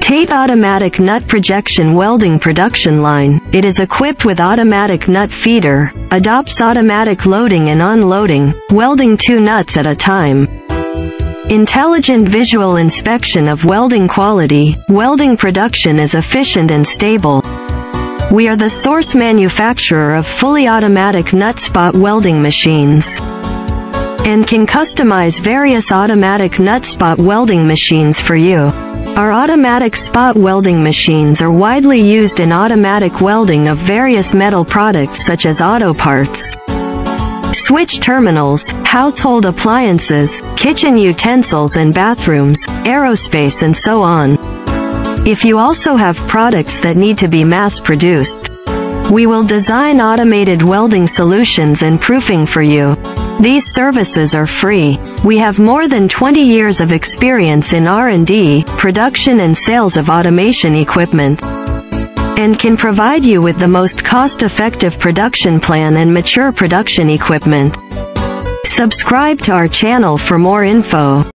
TATE Automatic Nut Projection Welding Production Line. It is equipped with automatic nut feeder, adopts automatic loading and unloading, welding 2 nuts at a time. Intelligent visual inspection of welding quality. Welding production is efficient and stable. We are the source manufacturer of fully automatic nut spot welding machines and can customize various automatic nut spot welding machines for you. Our automatic spot welding machines are widely used in automatic welding of various metal products such as auto parts, switch terminals, household appliances, kitchen utensils and bathrooms, aerospace and so on. If you also have products that need to be mass-produced, we will design automated welding solutions and proofing for you. These services are free. We have more than 20 years of experience in R&D, production and sales of automation equipment, and can provide you with the most cost-effective production plan and mature production equipment. Subscribe to our channel for more info.